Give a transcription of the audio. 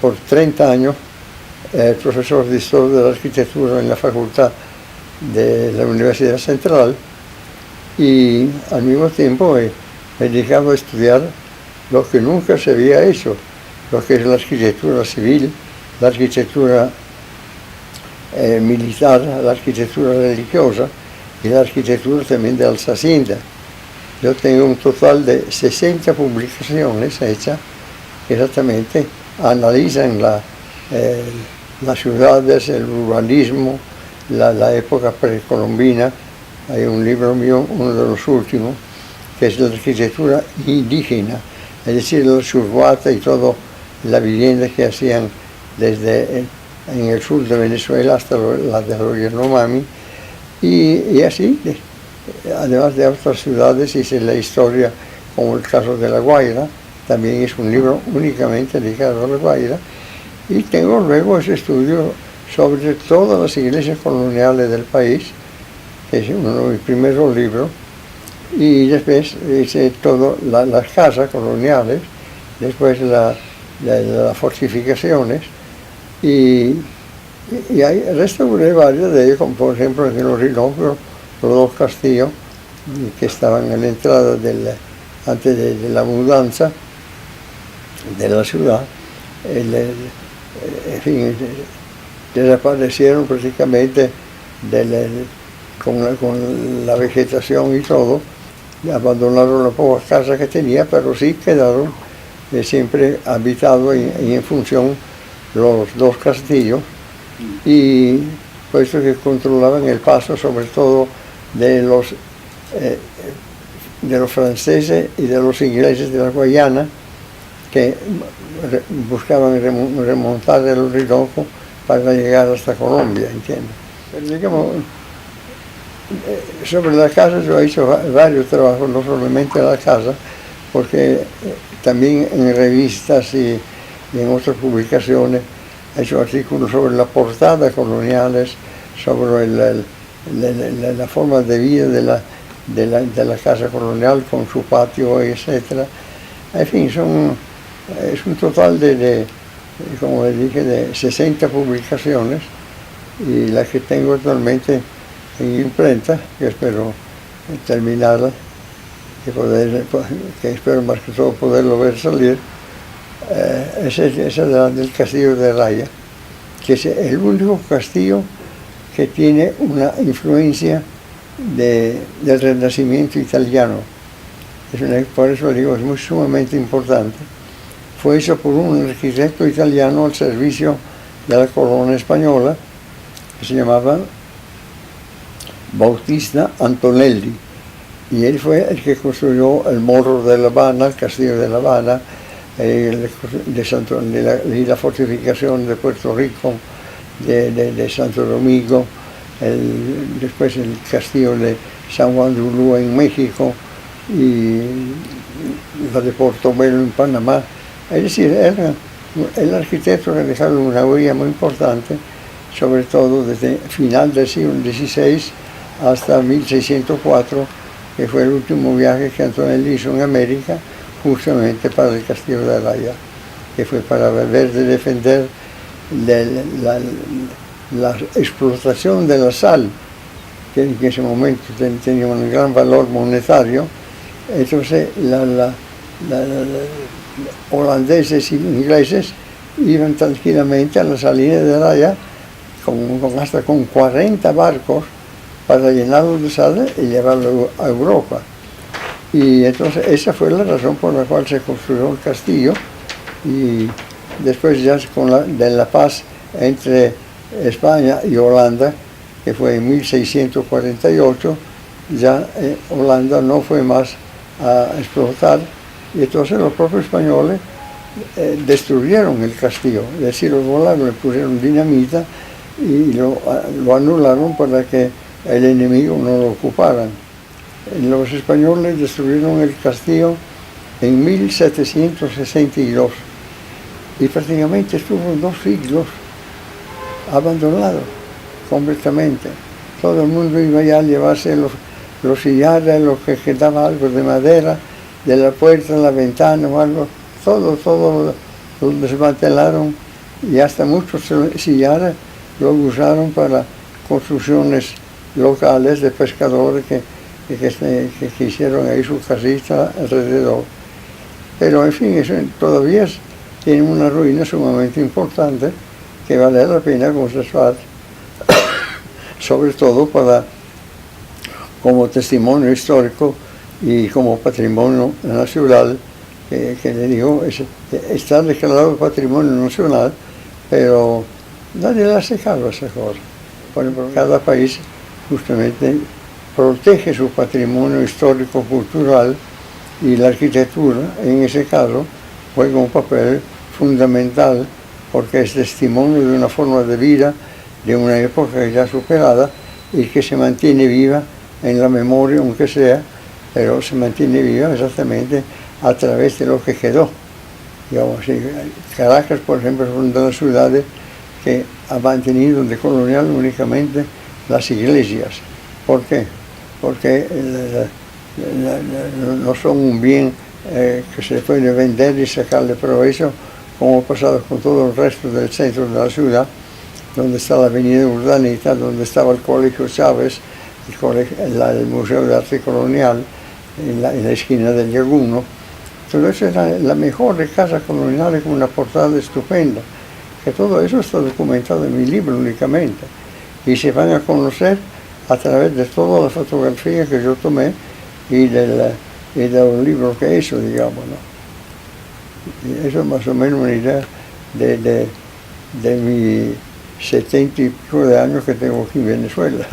por 30 años profesor de Historia de la Arquitectura en la Facultad de la Universidad Central y al mismo tiempo me he dedicado a estudiar lo que nunca se había hecho, lo que es la arquitectura civil, la arquitectura militar, la arquitectura religiosa y la arquitectura también de las haciendas. Yo tengo un total de 60 publicaciones hechas que exactamente analizan las ciudades, el urbanismo, la época precolombina. Hay un libro mío, uno de los últimos, que es la arquitectura indígena, es decir, los urbata y toda la vivienda que hacían desde en el sur de Venezuela hasta la de los Yanomami, y así, además de otras ciudades, hice la historia, como el caso de La Guaira, también es un libro únicamente dedicado a La Guaira, y tengo luego ese estudio sobre todas las iglesias coloniales del país, que es uno de mis primeros libros, y después hice todas las casas coloniales, después las fortificaciones, y ahí restauré varias de ellas, como por ejemplo en el Orinoco, los dos castillos que estaban en la entrada antes de la mudanza de la ciudad. En fin, desaparecieron prácticamente con la vegetación y todo, y abandonaron las pocas casas que tenía, pero sí quedaron siempre habitados y en función los dos castillos, y puesto que controlaban el paso sobre todo de los franceses y de los ingleses de la Guayana, que buscaban remontar el Orinoco para llegar hasta Colombia, ¿entiendes? Pero digamos, sobre la casa yo he hecho varios trabajos, no solamente la casa, porque también en revistas y en otras publicaciones he hecho artículos sobre la portada coloniales, sobre la forma de vida de la casa colonial con su patio, etc. En fin, es un total como les dije, de 60 publicaciones, y la que tengo actualmente en imprenta, que espero terminarla, que espero más que todo poderlo ver salir, esa del Castillo de Raya, que es el único castillo que tiene una influencia del Renacimiento italiano. Por eso digo, es muy sumamente importante. Fue hecho por un arquitecto italiano al servicio de la corona española, que se llamaba Bautista Antonelli, y él fue el que construyó el Morro de La Habana, el Castillo de La Habana, y la fortificación de Puerto Rico, de Santo Domingo, después el Castillo de San Juan de Ulúa en México, y la de Portobelo en Panamá. Es decir, el arquitecto que dejó una huella muy importante, sobre todo desde final del siglo XVI hasta 1604, que fue el último viaje que Antonelli hizo en América, justamente para el Castillo de Raya, que fue para ver de defender la explotación de la sal, que en ese momento tenía un gran valor monetario. Entonces holandeses y ingleses iban tranquilamente a la salida de Raya hasta con 40 barcos para llenarlos de sal y llevarlo a Europa. Y entonces esa fue la razón por la cual se construyó el castillo, y después ya de la paz entre España y Holanda, que fue en 1648, ya Holanda no fue más a explotar, y entonces los propios españoles destruyeron el castillo, es decir, los volaron, le pusieron dinamita y lo anularon para que el enemigo no lo ocupara. Los españoles destruyeron el castillo en 1762 y prácticamente estuvo 2 siglos abandonado completamente. Todo el mundo iba ya a llevarse los sillares, lo que quedaba algo de madera, de la puerta, la ventana o algo, todo lo desmantelaron y hasta muchos sillares lo usaron para construcciones locales de pescadores que hicieron ahí su casita alrededor. Pero en fin, eso todavía tiene una ruina sumamente importante que vale la pena conservar, sobre todo como testimonio histórico y como patrimonio nacional, que le digo, está declarado patrimonio nacional, pero nadie le hace caso a esa cosa. Por ejemplo, cada país justamente protege su patrimonio histórico, cultural, y la arquitectura, en ese caso, juega un papel fundamental porque es testimonio de una forma de vida, de una época ya superada y que se mantiene viva en la memoria, aunque sea, pero se mantiene viva exactamente a través de lo que quedó. Digamos, Caracas, por ejemplo, es una de las ciudades que ha mantenido de colonial únicamente las iglesias. ¿Por qué? Porque no son un bien que se puede vender y sacarle provecho, como ha pasado con todo el resto del centro de la ciudad, donde está la avenida Urdanita, donde estaba el Colegio Chávez, el Museo de Arte Colonial, en la esquina del Llaguno. Todo eso era la mejor casa colonial con una portada estupenda, que todo eso está documentado en mi libro únicamente, y se van a conocer a través de toda la fotografía que yo tomé y de un libro que hizo, digamos, ¿no? Y eso es más o menos una idea de mis 70 y pico de años que tengo aquí en Venezuela.